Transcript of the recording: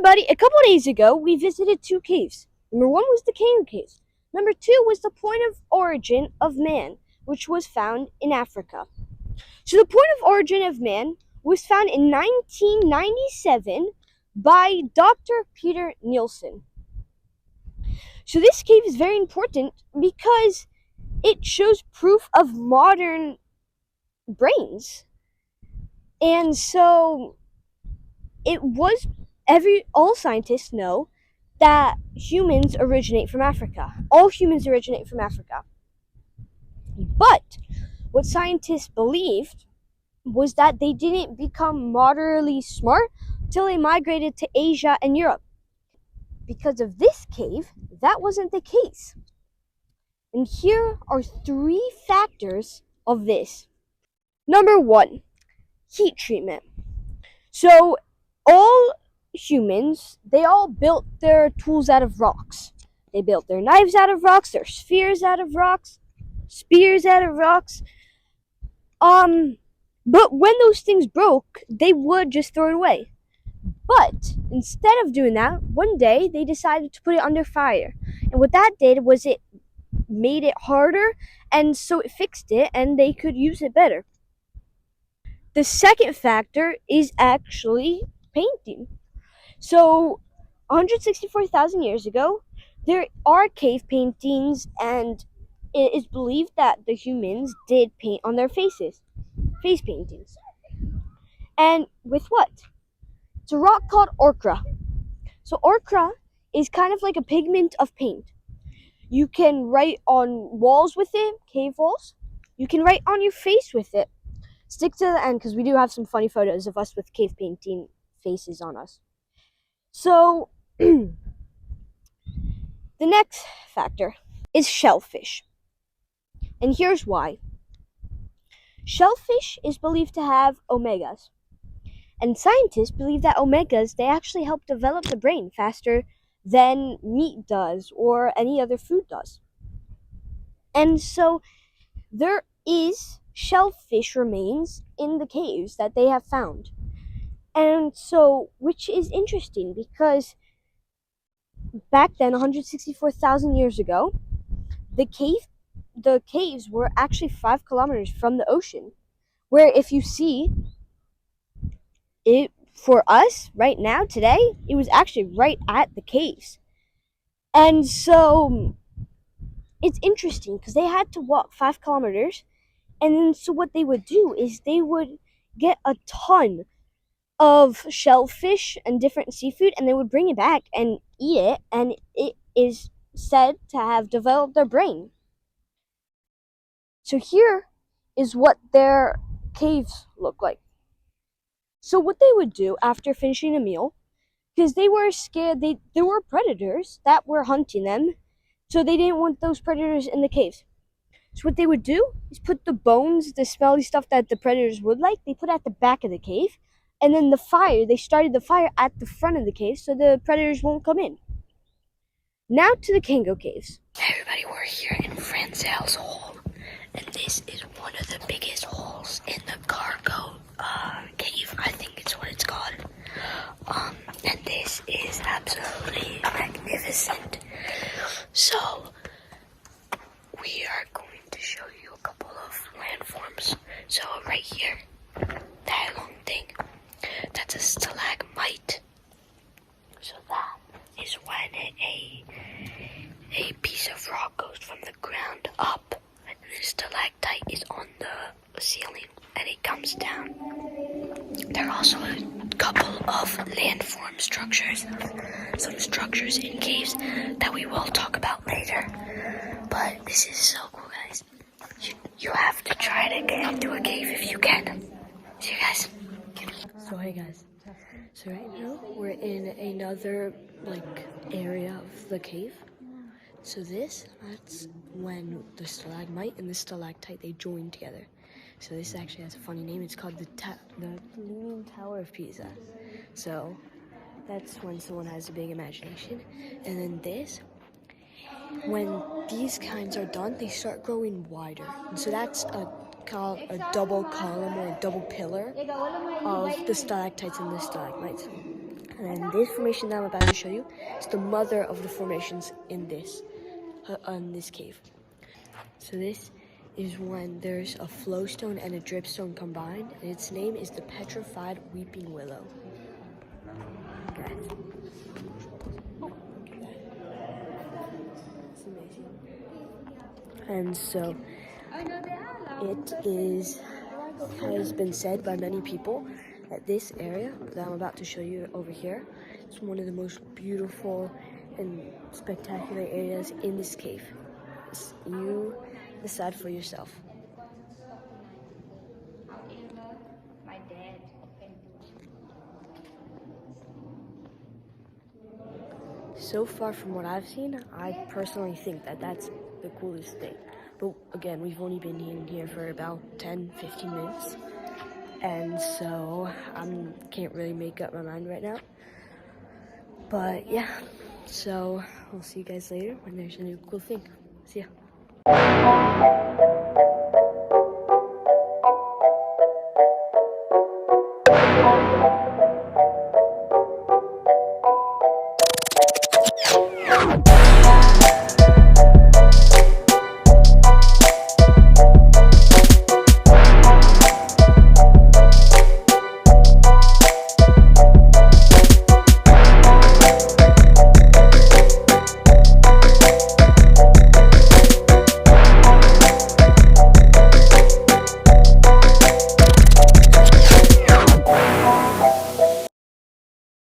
everybody, a couple days ago we visited two caves. Number one was the Kango Caves. Number two was the point of origin of man, which was found in Africa. So the point of origin of man was found in 1997 by Dr. Peter Nielsen. So this cave is very important because it shows proof of modern brains. And so all scientists know that humans originate from Africa. All humans originate from Africa. But what scientists believed was that they didn't become moderately smart till they migrated to Asia and Europe. Because of this cave, that wasn't the case. And here are 3 factors of this. Number 1, heat treatment. So all humans, they all built their tools out of rocks. They built their knives out of rocks, their spheres out of rocks, spears out of rocks. But when those things broke, they would just throw it away. But instead of doing that, one day they decided to put it under fire. And what that did was it made it harder, and so it fixed it and they could use it better. The second factor is actually painting. So 164,000 years ago, there are cave paintings, and it is believed that the humans did paint on their faces. Face paintings. And with what? It's a rock called ochre. So ochre is kind of like a pigment of paint. You can write on walls with it, cave walls. You can write on your face with it. Stick to the end because we do have some funny photos of us with cave painting faces on us. So, the next factor is shellfish. And here's why. Shellfish is believed to have omegas. And scientists believe that omegas, they actually help develop the brain faster than meat does or any other food does. And so there is shellfish remains in the caves that they have found. And so, which is interesting because back then, 164,000 years ago, the caves were actually 5 kilometers from the ocean. Where if you see it, for us right now, today, it was actually right at the caves. And so it's interesting because they had to walk 5 kilometers. And then so what they would do is they would get a ton of shellfish and different seafood, and they would bring it back and eat it, and it is said to have developed their brain. So here is what their caves look like. So what they would do after finishing a meal, because they were scared, there were predators that were hunting them, so they didn't want those predators in the caves. So what they would do is put the bones, the smelly stuff that the predators would like, they put at the back of the cave, and then they started the fire at the front of the cave so the predators won't come in. Now to the Kango Caves. Everybody, we're here in Franzel's hole, and this is one of the biggest holes in the cargo cave, I think it's what it's called. And this is absolutely magnificent. So, we are going to show you a couple of landforms. So right here, that long thing, that's a stalagmite. So that is when a piece of rock goes from the ground up, and the stalactite is on the ceiling, and it comes down. There are also a couple of landform structures, some structures in caves that we will talk about later. But this is so cool, guys. You have to try to get into a cave if you can. See you guys. So hey guys, so right now we're in another area of the cave. So that's when the stalagmite and the stalactite, they join together. So this actually has a funny name. It's called the Leaning Tower of Pisa. So that's when someone has a big imagination. And then this, when these kinds are done, they start growing wider. And so that's a double column or a double pillar of the stalactites and the stalagmites. And this formation that I'm about to show you is the mother of the formations in this cave. So this is when there's a flowstone and a dripstone combined, and its name is the Petrified Weeping Willow. Guys. It's amazing. And so has been said by many people that this area that I'm about to show you over here is one of the most beautiful and spectacular areas in this cave. You decide for yourself. So far from what I've seen, I personally think that that's the coolest thing. But again, we've only been in here for about 10-15 minutes. And so I can't really make up my mind right now. But yeah, so I'll see you guys later when there's a new cool thing. See ya.